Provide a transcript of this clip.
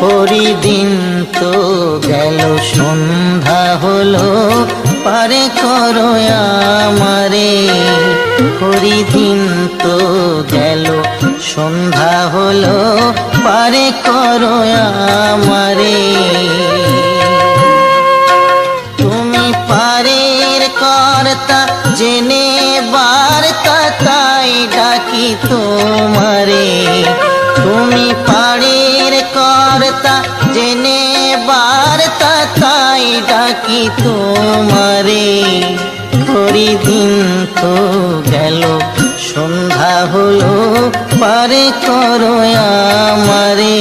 হরিদিন তো গেল সন্ধ্যা হলো, পারে করো আমারে। হরিদিন তো গেল সন্ধ্যা হলো, পারে করো আমারে। তুমি পারের কর্তা জেনে বার্তা, তাই ডাকি তোমারে। তুমি পারের কর্তা জেনে বার্তা, তাই ডাকি তোমারে। হরিদিন তো গেল সন্ধ্যা হলো, পারে করো আমারে।